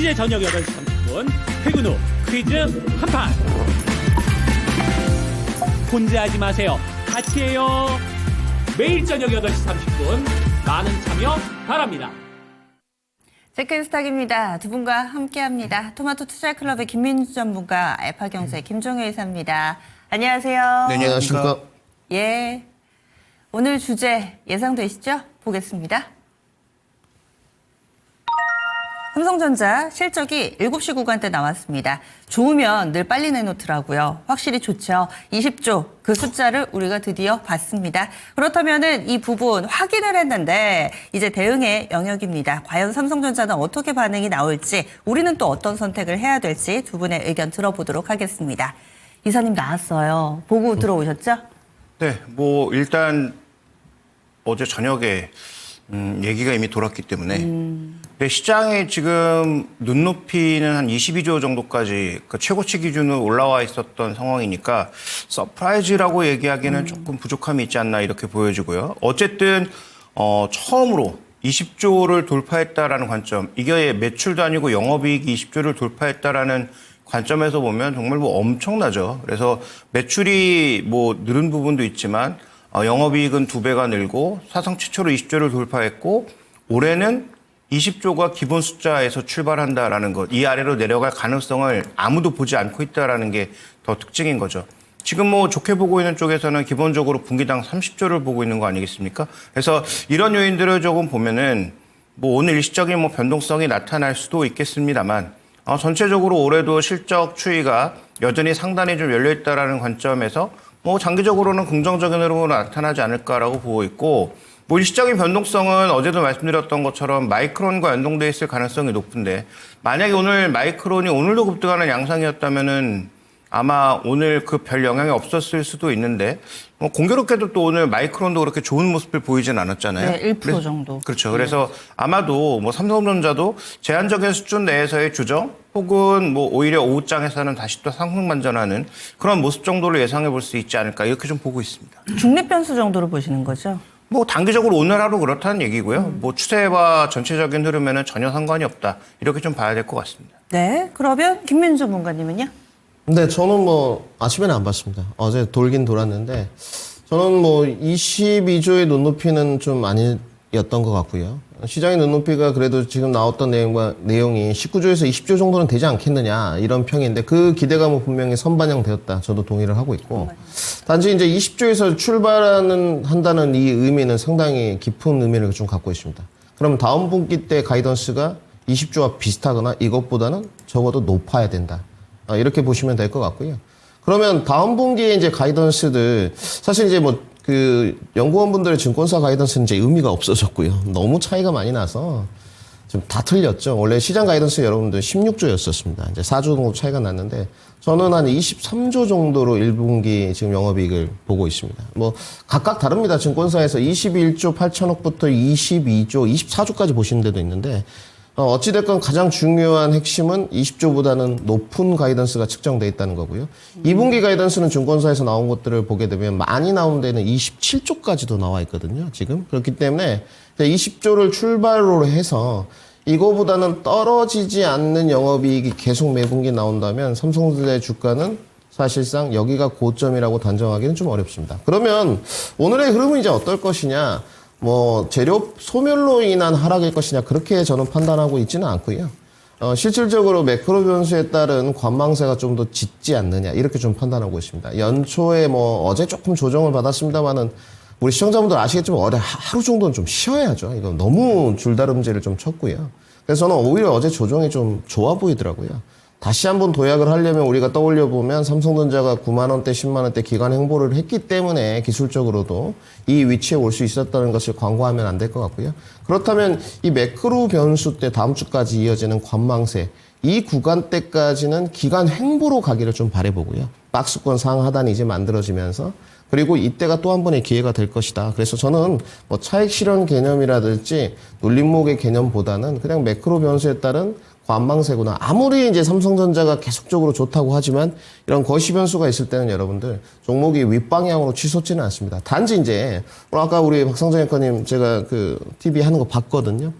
이제 저녁 8시 30분 퇴근 후 퀴즈 한판. 혼자 하지 마세요. 같이 해요. 매일 저녁 8시 30분 많은 참여 바랍니다. 체크인스탁입니다. 두 분과 함께합니다. 토마토 투자클럽의 김민주 전문가, 알파경제 김종혜 이사입니다. 안녕하세요. 네, 안녕하십니까. 예. 오늘 주제 예상되시죠? 보겠습니다. 삼성전자 실적이 7시 구간대 나왔습니다. 좋으면 늘 빨리 내놓더라고요. 확실히 좋죠. 20조 그 숫자를 우리가 드디어 봤습니다. 그렇다면은 이 부분 확인을 했는데 이제 대응의 영역입니다. 과연 삼성전자는 어떻게 반응이 나올지, 우리는 또 어떤 선택을 해야 될지 두 분의 의견 들어보도록 하겠습니다. 이사님 나왔어요. 보고 들어오셨죠? 네, 뭐 일단 어제 저녁에 얘기가 이미 돌았기 때문에 네, 시장에 지금 눈높이는 한 22조 정도까지 그 최고치 기준으로 올라와 있었던 상황이니까 서프라이즈라고 얘기하기에는 조금 부족함이 있지 않나 이렇게 보여지고요. 어쨌든 처음으로 20조를 돌파했다라는 관점, 이게 매출도 아니고 영업이익이 20조를 돌파했다라는 관점에서 보면 정말 뭐 엄청나죠. 그래서 매출이 뭐 늘은 부분도 있지만 영업이익은 2배가 늘고 사상 최초로 20조를 돌파했고 올해는 20조가 기본 숫자에서 출발한다라는 것, 이 아래로 내려갈 가능성을 아무도 보지 않고 있다라는 게 더 특징인 거죠. 지금 뭐 좋게 보고 있는 쪽에서는 기본적으로 분기당 30조를 보고 있는 거 아니겠습니까? 그래서 이런 요인들을 조금 보면은 뭐 오늘 일시적인 뭐 변동성이 나타날 수도 있겠습니다만 전체적으로 올해도 실적 추이가 여전히 상단이 좀 열려있다라는 관점에서 뭐 장기적으로는 긍정적인 흐름으로 나타나지 않을까라고 보고 있고, 뭐 일시적인 변동성은 어제도 말씀드렸던 것처럼 마이크론과 연동돼 있을 가능성이 높은데, 만약에 오늘 마이크론이 오늘도 급등하는 양상이었다면은 아마 오늘 그 별 영향이 없었을 수도 있는데, 뭐 공교롭게도 또 오늘 마이크론도 그렇게 좋은 모습을 보이진 않았잖아요. 네, 1% 정도. 그렇죠. 그래서 아마도 뭐 삼성전자도 제한적인 수준 내에서의 조정 혹은 뭐 오히려 오후장에서는 다시 또 상승반전하는 그런 모습 정도를 예상해 볼 수 있지 않을까 이렇게 좀 보고 있습니다. 중립 변수 정도로 보시는 거죠? 뭐 단기적으로 오늘 하루 그렇다는 얘기고요. 뭐 추세와 전체적인 흐름에는 전혀 상관이 없다. 이렇게 좀 봐야 될 것 같습니다. 네. 그러면 김민주 전문가님은요? 네, 저는 뭐 아침에는 안 봤습니다. 어제 돌긴 돌았는데 저는 뭐 22조의 눈높이는 좀 아니었던 것 같고요. 시장의 눈높이가 그래도 지금 나왔던 내용이 19조에서 20조 정도는 되지 않겠느냐 이런 평인데 그 기대감은 분명히 선반영되었다. 저도 동의를 하고 있고, 단지 이제 20조에서 한다는 이 의미는 상당히 깊은 의미를 좀 갖고 있습니다. 그럼 다음 분기 때 가이던스가 20조와 비슷하거나 이것보다는 적어도 높아야 된다. 이렇게 보시면 될 것 같고요. 그러면 다음 분기에 이제 가이던스들, 사실 이제 뭐 그 연구원분들의 증권사 가이던스는 이제 의미가 없어졌고요. 너무 차이가 많이 나서 좀 다 틀렸죠. 원래 시장 가이던스 여러분들 16조였었습니다. 이제 4조 정도 차이가 났는데 저는 한 23조 정도로 1분기 지금 영업이익을 보고 있습니다. 뭐 각각 다릅니다. 증권사에서 21조 8천억부터 22조, 24조까지 보시는 데도 있는데 어찌됐건 가장 중요한 핵심은 20조보다는 높은 가이던스가 측정돼 있다는 거고요. 2분기 가이던스는 증권사에서 나온 것들을 보게 되면 많이 나온 데는 27조까지도 나와 있거든요, 지금. 그렇기 때문에 20조를 출발로 해서 이거보다는 떨어지지 않는 영업이익이 계속 매분기 나온다면 삼성전자의 주가는 사실상 여기가 고점이라고 단정하기는 좀 어렵습니다. 그러면 오늘의 흐름은 이제 어떨 것이냐? 뭐 재료 소멸로 인한 하락일 것이냐 그렇게 저는 판단하고 있지는 않고요. 실질적으로 매크로 변수에 따른 관망세가 좀 더 짙지 않느냐 이렇게 좀 판단하고 있습니다. 연초에 뭐 어제 조금 조정을 받았습니다만은 우리 시청자분들 아시겠지만 어제 하루 정도는 좀 쉬어야죠. 이거 너무 줄다름질을 좀 쳤고요. 그래서 저는 오히려 어제 조정이 좀 좋아 보이더라고요. 다시 한번 도약을 하려면 우리가 떠올려 보면 삼성전자가 9만 원대, 10만 원대 기간 행보를 했기 때문에 기술적으로도 이 위치에 올 수 있었다는 것을 광고하면 안 될 것 같고요. 그렇다면 이 매크로 변수 때 다음 주까지 이어지는 관망세, 이 구간대까지는 기간 행보로 가기를 좀 바라보고요. 박스권 상하단이 이제 만들어지면서 그리고 이때가 또 한 번의 기회가 될 것이다. 그래서 저는 뭐 차익 실현 개념이라든지 눌림목의 개념보다는 그냥 매크로 변수에 따른 관망세구나. 아무리 이제 삼성전자가 계속적으로 좋다고 하지만 이런 거시 변수가 있을 때는 여러분들 종목이 윗방향으로 치솟지는 않습니다. 단지 이제 아까 우리 박상정 앵커님 제가 그 TV 하는 거 봤거든요.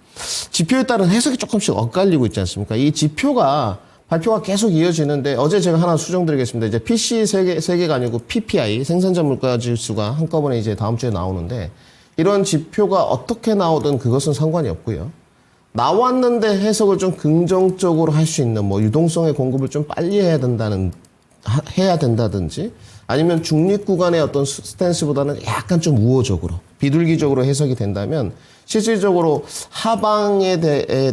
지표에 따른 해석이 조금씩 엇갈리고 있지 않습니까? 이 지표가 발표가 계속 이어지는데 어제 제가 하나 수정드리겠습니다. 이제 PC 세계가 아니고 PPI 생산자 물가 지수가 한꺼번에 이제 다음 주에 나오는데 이런 지표가 어떻게 나오든 그것은 상관이 없고요. 나왔는데 해석을 좀 긍정적으로 할 수 있는 뭐 유동성의 공급을 좀 빨리 해야 된다든지 아니면 중립 구간의 어떤 스탠스보다는 약간 좀 우호적으로 비둘기적으로 해석이 된다면 실질적으로 하방에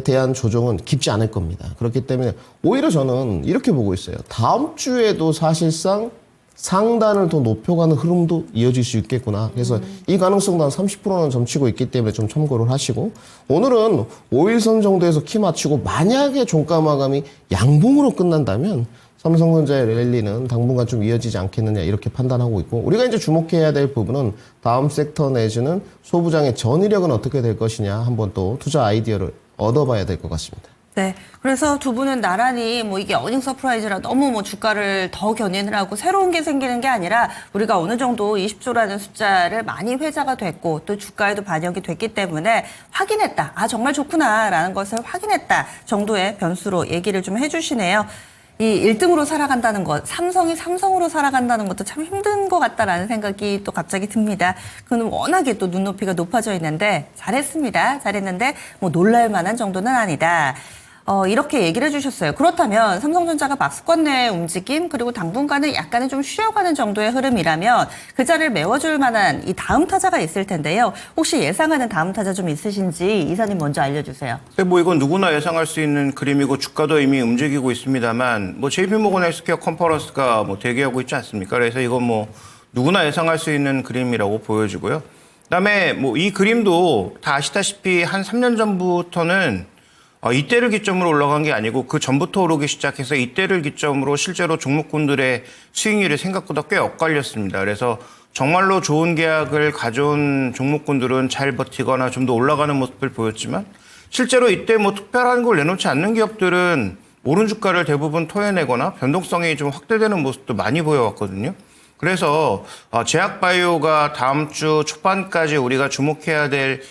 대한 조정은 깊지 않을 겁니다. 그렇기 때문에 오히려 저는 이렇게 보고 있어요. 다음 주에도 사실상 상단을 더 높여가는 흐름도 이어질 수 있겠구나. 그래서 이 가능성도 한 30%는 점치고 있기 때문에 좀 참고를 하시고 오늘은 5일선 정도에서 키 맞추고 만약에 종가 마감이 양봉으로 끝난다면 삼성전자의 랠리는 당분간 좀 이어지지 않겠느냐 이렇게 판단하고 있고 우리가 이제 주목해야 될 부분은 다음 섹터 내지는 소부장의 전위력은 어떻게 될 것이냐 한번 또 투자 아이디어를 얻어봐야 될 것 같습니다. 네. 그래서 두 분은 나란히 뭐 이게 어닝 서프라이즈라 너무 뭐 주가를 더 견인을 하고 새로운 게 생기는 게 아니라 우리가 어느 정도 20조라는 숫자를 많이 회자가 됐고 또 주가에도 반영이 됐기 때문에 확인했다. 아, 정말 좋구나라는 것을 확인했다 정도의 변수로 얘기를 좀 해주시네요. 이 1등으로 살아간다는 것, 삼성이 삼성으로 살아간다는 것도 참 힘든 것 같다라는 생각이 또 갑자기 듭니다. 그는 워낙에 또 눈높이가 높아져 있는데 잘했습니다. 잘했는데 뭐 놀랄 만한 정도는 아니다. 이렇게 얘기를 해주셨어요. 그렇다면 삼성전자가 박스권 내의 움직임 그리고 당분간은 약간은 좀 쉬어가는 정도의 흐름이라면 그 자리를 메워줄 만한 이 다음 타자가 있을 텐데요. 혹시 예상하는 다음 타자 좀 있으신지 이사님 먼저 알려주세요. 뭐 이건 누구나 예상할 수 있는 그림이고 주가도 이미 움직이고 있습니다만 뭐 JP모건 헬스케어 컨퍼런스가 뭐 대기하고 있지 않습니까? 그래서 이건 뭐 누구나 예상할 수 있는 그림이라고 보여지고요. 그다음에 뭐 이 그림도 다 아시다시피 한 3년 전부터는 이때를 기점으로 올라간 게 아니고 그 전부터 오르기 시작해서 이때를 기점으로 실제로 종목군들의 수익률이 생각보다 꽤 엇갈렸습니다. 그래서 정말로 좋은 계약을 가져온 종목군들은 잘 버티거나 좀 더 올라가는 모습을 보였지만 실제로 이때 뭐 특별한 걸 내놓지 않는 기업들은 오른 주가를 대부분 토해내거나 변동성이 좀 확대되는 모습도 많이 보여왔거든요. 그래서 제약바이오가 다음 주 초반까지 우리가 주목해야 될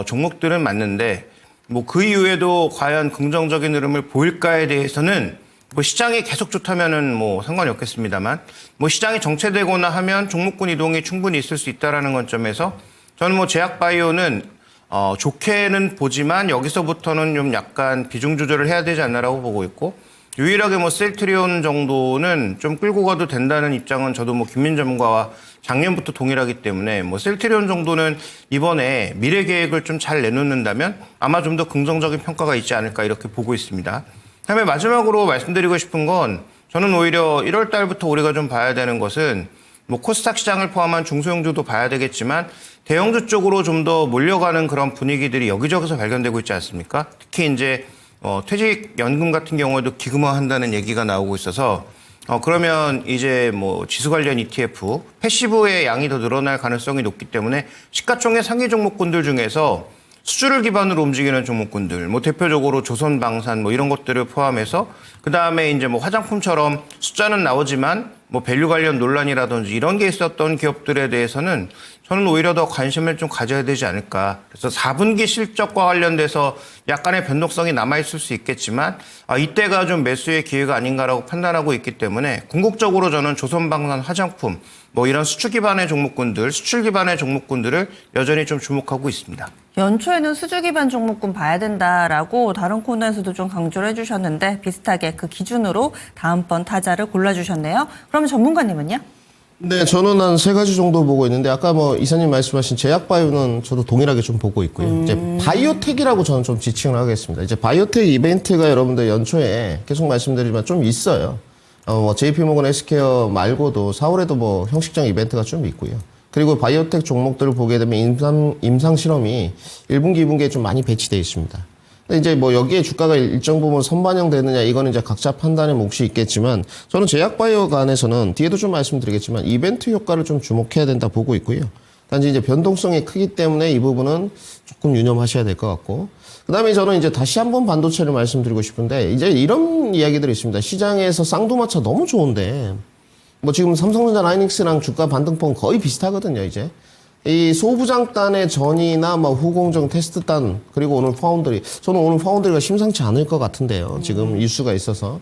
종목들은 맞는데 뭐 그 이후에도 과연 긍정적인 흐름을 보일까에 대해서는 뭐 시장이 계속 좋다면은 뭐 상관이 없겠습니다만 뭐 시장이 정체되거나 하면 종목군 이동이 충분히 있을 수 있다라는 관점에서 저는 뭐 제약바이오는 좋게는 보지만 여기서부터는 좀 약간 비중 조절을 해야 되지 않나라고 보고 있고 유일하게 뭐 셀트리온 정도는 좀 끌고 가도 된다는 입장은 저도 뭐 김민 전문가와 작년부터 동일하기 때문에 뭐 셀트리온 정도는 이번에 미래 계획을 좀 잘 내놓는다면 아마 좀 더 긍정적인 평가가 있지 않을까 이렇게 보고 있습니다. 다음에 마지막으로 말씀드리고 싶은 건 저는 오히려 1월 달부터 우리가 좀 봐야 되는 것은 뭐 코스닥 시장을 포함한 중소형주도 봐야 되겠지만 대형주 쪽으로 좀 더 몰려가는 그런 분위기들이 여기저기서 발견되고 있지 않습니까? 특히 이제 퇴직연금 같은 경우에도 기금화한다는 얘기가 나오고 있어서 그러면 이제 뭐 지수 관련 ETF, 패시브의 양이 더 늘어날 가능성이 높기 때문에 시가총액 상위 종목군들 중에서 수주를 기반으로 움직이는 종목군들, 뭐 대표적으로 조선방산 뭐 이런 것들을 포함해서 그 다음에 이제 뭐 화장품처럼 숫자는 나오지만 뭐 밸류 관련 논란이라든지 이런 게 있었던 기업들에 대해서는 저는 오히려 더 관심을 좀 가져야 되지 않을까. 그래서 4분기 실적과 관련돼서 약간의 변동성이 남아있을 수 있겠지만 이때가 좀 매수의 기회가 아닌가라고 판단하고 있기 때문에 궁극적으로 저는 조선방산 화장품 뭐 이런 수출 기반의 종목군들, 수출 기반의 종목군들을 여전히 좀 주목하고 있습니다. 연초에는 수주 기반 종목군 봐야 된다라고 다른 코너에서도 좀 강조를 해주셨는데 비슷하게 그 기준으로 다음번 타자를 골라주셨네요. 그럼 전문가님은요? 네, 저는 한 3가지 정도 보고 있는데 아까 뭐 이사님 말씀하신 제약바이오는 저도 동일하게 좀 보고 있고요. 이제 바이오텍이라고 저는 좀 지칭을 하겠습니다. 이제 바이오텍 이벤트가 여러분들 연초에 계속 말씀드리지만 좀 있어요. 뭐 JP모건 헬스케어 말고도 4월에도 뭐 형식적 이벤트가 좀 있고요. 그리고 바이오텍 종목들을 보게 되면 임상 실험이 1분기, 2분기에 좀 많이 배치되어 있습니다. 근데 이제 뭐 여기에 주가가 일정 부분 선반영되느냐 이거는 이제 각자 판단의 몫이 있겠지만 저는 제약바이오 간에서는 뒤에도 좀 말씀드리겠지만 이벤트 효과를 좀 주목해야 된다 보고 있고요. 단지 이제 변동성이 크기 때문에 이 부분은 조금 유념하셔야 될 것 같고 그다음에 저는 이제 다시 한번 반도체를 말씀드리고 싶은데 이제 이런 이야기들이 있습니다. 시장에서 쌍두마차 너무 좋은데 뭐 지금 삼성전자 하이닉스랑 주가 반등폭은 거의 비슷하거든요, 이제. 이 소부장단의 전이나 뭐 후공정 테스트단 그리고 오늘 파운드리 저는 오늘 파운드리가 심상치 않을 것 같은데요. 지금 이슈가 있어서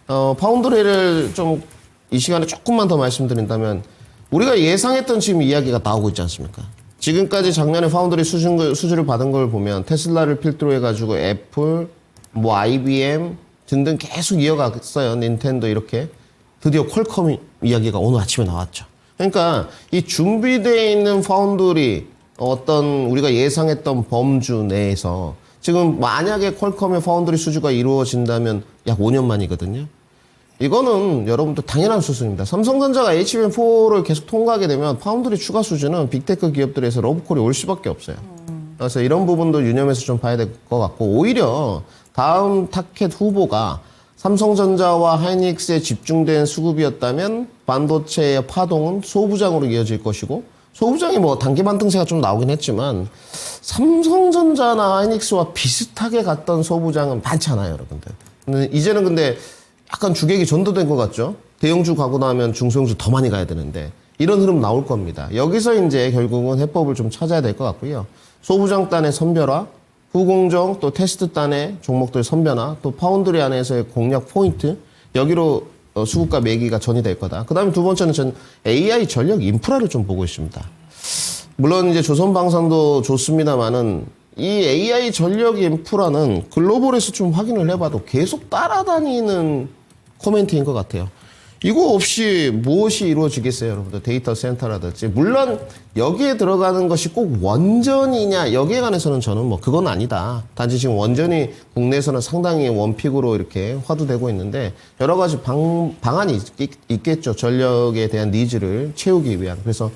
파운드리를 좀 이 시간에 조금만 더 말씀드린다면 우리가 예상했던 지금 이야기가 나오고 있지 않습니까? 지금까지 작년에 파운드리 수주를 받은 걸 보면 테슬라를 필두로 해가지고 애플, 뭐 IBM 등등 계속 이어갔어요. 닌텐도 이렇게 드디어 퀄컴 이야기가 오늘 아침에 나왔죠. 그러니까 이 준비되어 있는 파운드리 어떤 우리가 예상했던 범주 내에서 지금 만약에 퀄컴의 파운드리 수주가 이루어진다면 약 5년 만이거든요. 이거는 여러분들 당연한 수순입니다. 삼성전자가 HBM4를 계속 통과하게 되면 파운드리 추가 수주는 빅테크 기업들에서 러브콜이 올 수밖에 없어요. 그래서 이런 부분도 유념해서 좀 봐야 될 것 같고 오히려 다음 타켓 후보가 삼성전자와 하이닉스에 집중된 수급이었다면 반도체의 파동은 소부장으로 이어질 것이고 소부장이 뭐 단기 반등세가 좀 나오긴 했지만 삼성전자나 하이닉스와 비슷하게 갔던 소부장은 많지 않아요, 여러분들. 이제는 근데 약간 주객이 전도된 것 같죠? 대형주 가고 나면 중소형주 더 많이 가야 되는데 이런 흐름 나올 겁니다. 여기서 이제 결국은 해법을 좀 찾아야 될 것 같고요. 소부장단의 선별화, 후공정 또 테스트단의 종목들 선별화, 또 파운드리 안에서의 공략 포인트 여기로 수급과 매기가 전이될 거다. 그다음에 두 번째는 전 AI 전력 인프라를 좀 보고 있습니다. 물론 이제 조선방산도 좋습니다만은 이 AI 전력 인프라는 글로벌에서 좀 확인을 해봐도 계속 따라다니는 코멘트인 것 같아요. 이거 없이 무엇이 이루어지겠어요, 여러분들? 데이터 센터라든지. 물론 여기에 들어가는 것이 꼭 원전이냐 여기에 관해서는 저는 뭐 그건 아니다. 단지 지금 원전이 국내에서는 상당히 원픽으로 이렇게 화두되고 있는데 여러 가지 방안이 있겠죠. 전력에 대한 니즈를 채우기 위한. 그래서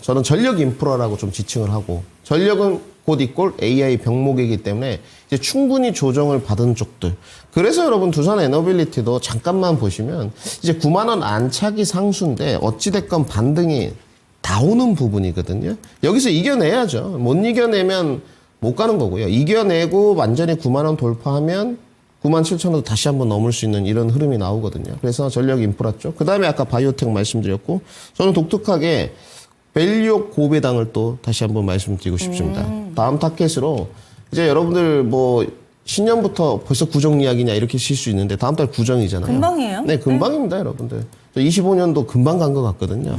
저는 전력 인프라라고 좀 지칭을 하고 전력은 곧 이꼴 AI 병목이기 때문에 이제 충분히 조정을 받은 쪽들. 그래서 여러분 두산 에너빌리티도 잠깐만 보시면 이제 9만 원 안착이 상수인데 어찌됐건 반등이 나오는 부분이거든요. 여기서 이겨내야죠. 못 이겨내면 못 가는 거고요. 이겨내고 완전히 9만 원 돌파하면 9만 7천 원도 다시 한번 넘을 수 있는 이런 흐름이 나오거든요. 그래서 전력 인프라 쪽. 그 다음에 아까 바이오텍 말씀드렸고 저는 독특하게 밸류 고배당을 또 다시 한번 말씀드리고 싶습니다. 다음 타켓으로 이제 여러분들 뭐 신년부터 벌써 구정 이야기냐 이렇게 실 수 있는데 다음 달 구정이잖아요. 금방이에요? 네, 금방입니다, 여러분들. 25년도 금방 간 것 같거든요.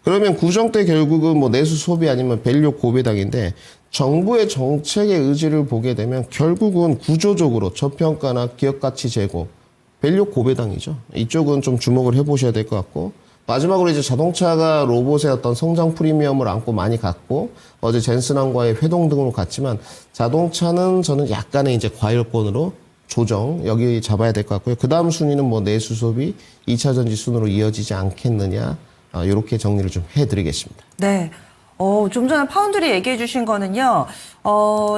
그러면 구정 때 결국은 뭐 내수 소비 아니면 밸류 고배당인데 정부의 정책의 의지를 보게 되면 결국은 구조적으로 저평가나 기업 가치 제고, 밸류 고배당이죠. 이쪽은 좀 주목을 해보셔야 될 것 같고 마지막으로 이제 자동차가 로봇의 어떤 성장 프리미엄을 안고 많이 갔고 어제 젠슨항과의 회동 등으로 갔지만 자동차는 저는 약간의 이제 과열권으로 조정 여기 잡아야 될 것 같고요. 그 다음 순위는 뭐 내수 소비 2차 전지 순으로 이어지지 않겠느냐 이렇게 정리를 좀 해드리겠습니다. 네. 좀 전에 파운드리 얘기해 주신 거는요,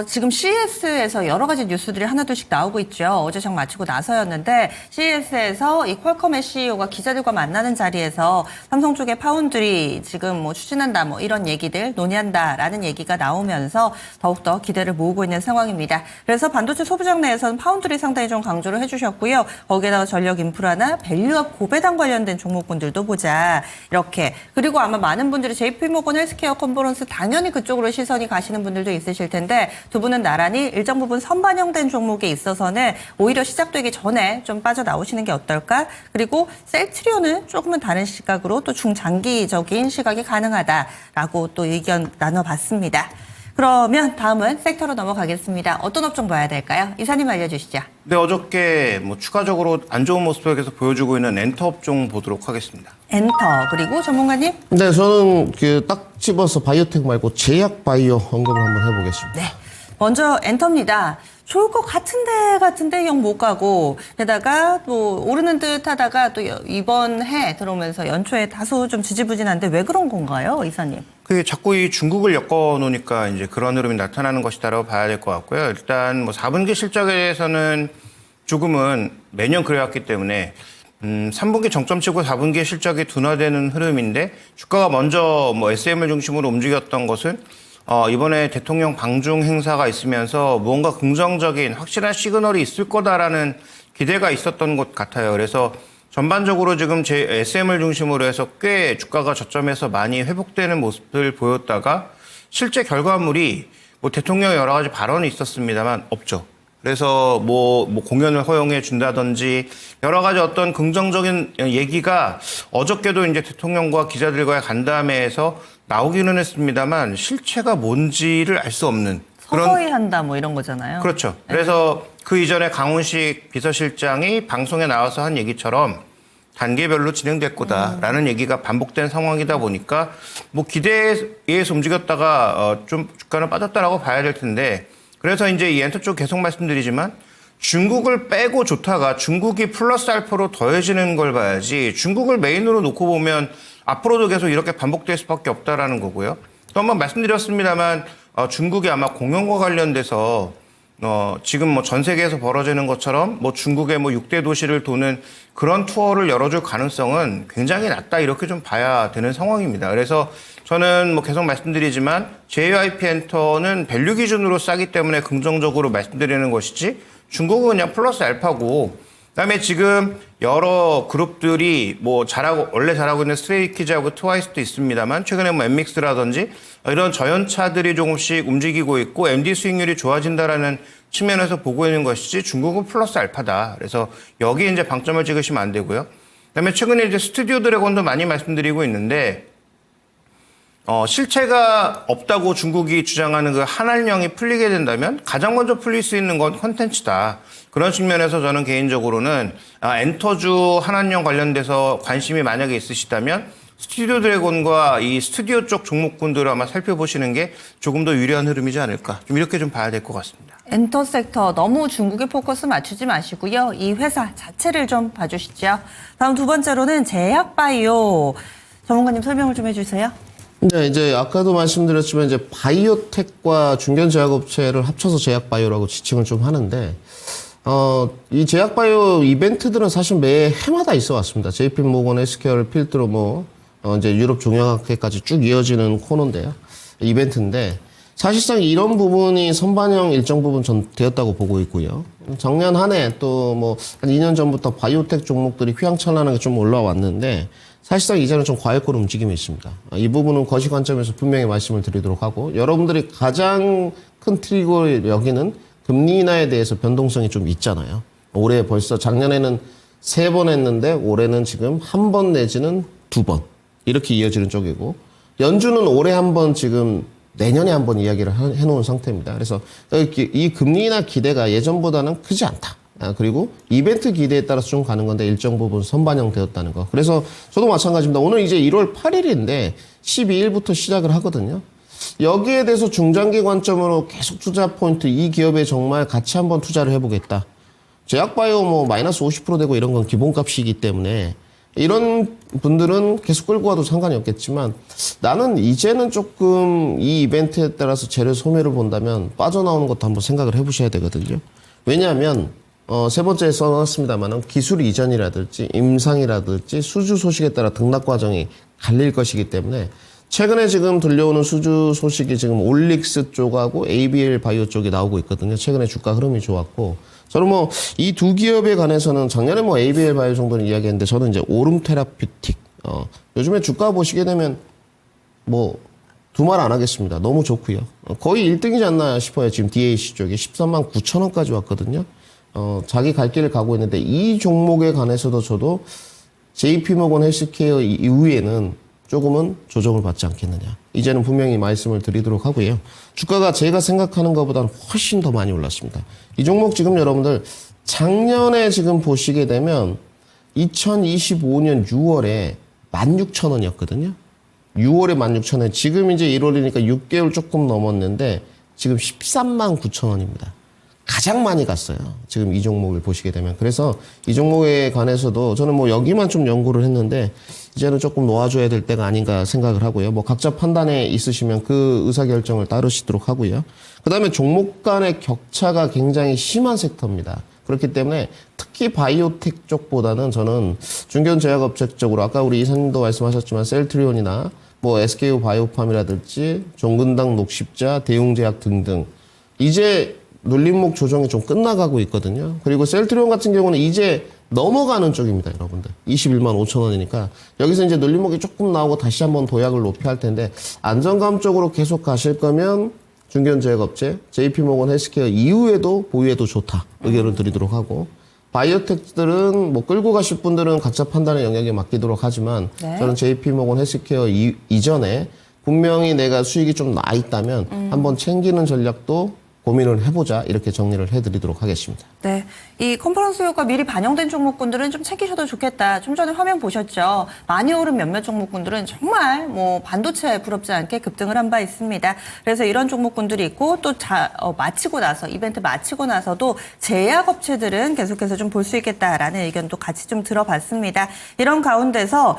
지금 CES에서 여러 가지 뉴스들이 하나둘씩 나오고 있죠. 어제 장 마치고 나서였는데, CES에서 이 퀄컴의 CEO가 기자들과 만나는 자리에서 삼성 쪽의 파운드리 지금 뭐 추진한다, 뭐 이런 얘기들 논의한다라는 얘기가 나오면서 더욱더 기대를 모으고 있는 상황입니다. 그래서 반도체 소부장 내에서는 파운드리 상당히 좀 강조를 해주셨고요. 거기에다가 전력 인프라나 밸류업 고배당 관련된 종목군들도 보자. 이렇게. 그리고 아마 많은 분들이 JP모건 헬스케어 컨퍼런스 당연히 그쪽으로 시선이 가시는 분들도 있으실 텐데 두 분은 나란히 일정 부분 선반영된 종목에 있어서는 오히려 시작되기 전에 좀 빠져나오시는 게 어떨까? 그리고 셀트리온은 조금은 다른 시각으로 또 중장기적인 시각이 가능하다라고 또 의견 나눠봤습니다. 그러면 다음은 섹터로 넘어가겠습니다. 어떤 업종 봐야 될까요? 이사님 알려주시죠. 네, 어저께 뭐 추가적으로 안 좋은 모습을 계속 보여주고 있는 엔터 업종 보도록 하겠습니다. 엔터 그리고 전문가님. 네, 저는 그 딱 집어서 바이오텍 말고 제약 바이오 언급을 한번 해보겠습니다. 네. 먼저 엔터입니다. 좋을 것 같은데 영 못 가고 게다가 또 오르는 듯 하다가 또 이번 해 들어오면서 연초에 다소 좀 지지부진한데 왜 그런 건가요, 이사님? 그게 자꾸 이 중국을 엮어놓으니까 이제 그런 흐름이 나타나는 것이다라고 봐야 될 것 같고요. 일단 뭐 4분기 실적에 대해서는 조금은 매년 그래왔기 때문에 3분기 정점치고 4분기 실적이 둔화되는 흐름인데 주가가 먼저 뭐 SM을 중심으로 움직였던 것은 이번에 대통령 방중 행사가 있으면서 무언가 긍정적인 확실한 시그널이 있을 거다라는 기대가 있었던 것 같아요. 그래서 전반적으로 지금 제 SM을 중심으로 해서 꽤 주가가 저점에서 많이 회복되는 모습을 보였다가 실제 결과물이 뭐 대통령 여러 가지 발언이 있었습니다만 없죠. 그래서 뭐 공연을 허용해 준다든지 여러 가지 어떤 긍정적인 얘기가 어저께도 이제 대통령과 기자들과의 간담회에서 나오기는 했습니다만 실체가 뭔지를 알 수 없는 서서히 한다 뭐 이런 거잖아요. 그렇죠. 그래서 그 이전에 강훈식 비서실장이 방송에 나와서 한 얘기처럼 단계별로 진행될 거다라는 얘기가 반복된 상황이다 보니까 뭐 기대에 의해서 움직였다가 좀 주가는 빠졌다라고 봐야 될 텐데 그래서 이제 이 엔터 쪽 계속 말씀드리지만 중국을 빼고 좋다가 중국이 플러스 알파로 더해지는 걸 봐야지 중국을 메인으로 놓고 보면 앞으로도 계속 이렇게 반복될 수밖에 없다라는 거고요. 또 한번 말씀드렸습니다만 중국이 아마 공연과 관련돼서 지금 뭐 전 세계에서 벌어지는 것처럼 뭐 중국의 뭐 6대 도시를 도는 그런 투어를 열어줄 가능성은 굉장히 낮다 이렇게 좀 봐야 되는 상황입니다. 그래서 저는 뭐 계속 말씀드리지만 JYP 엔터는 밸류 기준으로 싸기 때문에 긍정적으로 말씀드리는 것이지 중국은 그냥 플러스 알파고 그다음에 지금 여러 그룹들이 뭐 원래 잘하고 있는 스트레이키즈하고 트와이스도 있습니다만 최근에 뭐 엠믹스라든지 이런 저연차들이 조금씩 움직이고 있고 MD 수익률이 좋아진다라는 측면에서 보고 있는 것이지 중국은 플러스 알파다. 그래서 여기에 이제 방점을 찍으시면 안 되고요. 그다음에 최근에 이제 스튜디오 드래곤도 많이 말씀드리고 있는데 실체가 없다고 중국이 주장하는 그 한알령이 풀리게 된다면 가장 먼저 풀릴 수 있는 건 콘텐츠다. 그런 측면에서 저는 개인적으로는 엔터주 한알령 관련돼서 관심이 만약에 있으시다면 스튜디오 드래곤과 이 스튜디오 쪽 종목군들을 아마 살펴보시는 게 조금 더 유리한 흐름이지 않을까. 좀 이렇게 좀 봐야 될 것 같습니다. 엔터 섹터 너무 중국에 포커스 맞추지 마시고요. 이 회사 자체를 좀 봐주시죠. 다음 두 번째로는 제약바이오. 전문가님 설명을 좀 해주세요. 네, 이제 아까도 말씀드렸지만 이제 바이오텍과 중견제약업체를 합쳐서 제약바이오라고 지칭을 좀 하는데 이 제약바이오 이벤트들은 사실 매 해마다 있어 왔습니다. JP 모건 헬스케어를 필두로 이제 유럽 종양학회까지 쭉 이어지는 코너인데요. 이벤트인데 사실상 이런 부분이 선반영 일정 부분 되었다고 보고 있고요. 작년 한 해 또 한 2년 전부터 바이오텍 종목들이 휘황찬란하게 좀 올라왔는데 사실상 이제는 좀 과열권 움직임이 있습니다. 이 부분은 거시 관점에서 분명히 말씀을 드리도록 하고 여러분들이 가장 큰 트리거 여기는 금리 인하에 대해서 변동성이 좀 있잖아요. 올해 벌써 작년에는 3번 했는데 올해는 지금 1번 내지는 2번 이렇게 이어지는 쪽이고 연준은 올해 1번 지금 내년에 1번 이야기를 해놓은 상태입니다. 그래서 이 금리 인하 기대가 예전보다는 크지 않다. 그리고 이벤트 기대에 따라서 좀 가는 건데 일정 부분 선반영되었다는 거. 그래서 저도 마찬가지입니다. 오늘 이제 1월 8일인데 12일부터 시작을 하거든요. 여기에 대해서 중장기 관점으로 계속 투자 포인트 이 기업에 정말 같이 한번 투자를 해보겠다. 제약바이오 마이너스 50% 되고 이런 건 기본값이기 때문에 이런 분들은 계속 끌고 가도 상관이 없겠지만 나는 이제는 조금 이 이벤트에 따라서 재료 소멸을 본다면 빠져나오는 것도 한번 생각을 해보셔야 되거든요. 왜냐하면 세 번째에 써놨습니다만 기술 이전이라든지 임상이라든지 수주 소식에 따라 등락 과정이 갈릴 것이기 때문에 최근에 지금 들려오는 수주 소식이 지금 올릭스 쪽하고 ABL 바이오 쪽이 나오고 있거든요. 최근에 주가 흐름이 좋았고 저는 이 두 기업에 관해서는 작년에 ABL 바이오 정도는 이야기했는데 저는 이제 오름 테라퓨틱 요즘에 주가 보시게 되면 두말 안 하겠습니다. 너무 좋고요. 거의 1등이지 않나 싶어요. 지금 DAC 쪽이 13만 9천 원까지 왔거든요. 자기 갈 길을 가고 있는데 이 종목에 관해서도 저도 JP모건 헬스케어 이후에는 조금은 조정을 받지 않겠느냐. 이제는 분명히 말씀을 드리도록 하고요. 주가가 제가 생각하는 것보다는 훨씬 더 많이 올랐습니다. 이 종목 지금 여러분들 작년에 지금 보시게 되면 2025년 6월에 16,000원이었거든요. 6월에 16,000원. 지금 이제 1월이니까 6개월 조금 넘었는데 지금 13만 9천원입니다. 가장 많이 갔어요. 지금 이 종목을 보시게 되면. 그래서 이 종목에 관해서도 저는 여기만 좀 연구를 했는데 이제는 조금 놓아줘야 될 때가 아닌가 생각을 하고요. 각자 판단에 있으시면 그 의사결정을 따르시도록 하고요. 그 다음에 종목 간의 격차가 굉장히 심한 섹터입니다. 그렇기 때문에 특히 바이오텍 쪽보다는 저는 중견제약업체 쪽으로 아까 우리 이사님도 말씀하셨지만 셀트리온이나 SKU 바이오팜이라든지 종근당 녹십자, 대웅제약 등등 이제 눌림목 조정이 좀 끝나가고 있거든요. 그리고 셀트리온 같은 경우는 이제 넘어가는 쪽입니다, 여러분들. 21만 5천 원이니까 여기서 이제 눌림목이 조금 나오고 다시 한번 도약을 높여 할 텐데 안정감 쪽으로 계속 가실 거면 중견제약업체, JP모건 헬스케어 이후에도 보유해도 좋다 의견을 드리도록 하고 바이오텍들은 뭐 끌고 가실 분들은 각자 판단의 영역에 맡기도록 하지만 네. 저는 JP모건 헬스케어 이전에 분명히 내가 수익이 좀 나 있다면 한번 챙기는 전략도 고민을 해보자 이렇게 정리를 해드리도록 하겠습니다. 네, 이 컨퍼런스 효과 미리 반영된 종목군들은 좀 챙기셔도 좋겠다. 좀 전에 화면 보셨죠? 많이 오른 몇몇 종목군들은 정말 뭐 반도체 부럽지 않게 급등을 한 바 있습니다. 그래서 이런 종목군들이 있고 또 마치고 나서 이벤트 마치고 나서도 제약업체들은 계속해서 좀 볼 수 있겠다라는 의견도 같이 좀 들어봤습니다. 이런 가운데서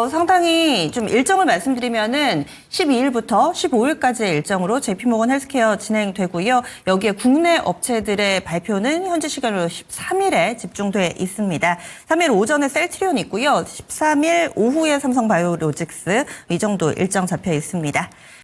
상당히 좀 일정을 말씀드리면은 12일부터 15일까지의 일정으로 JP모건 헬스케어 진행되고요. 여기에 국내 업체들의 발표는 현재 시간으로 13일에 집중돼 있습니다. 3일 오전에 셀트리온 있고요. 13일 오후에 삼성바이오로직스 이 정도 일정 잡혀 있습니다.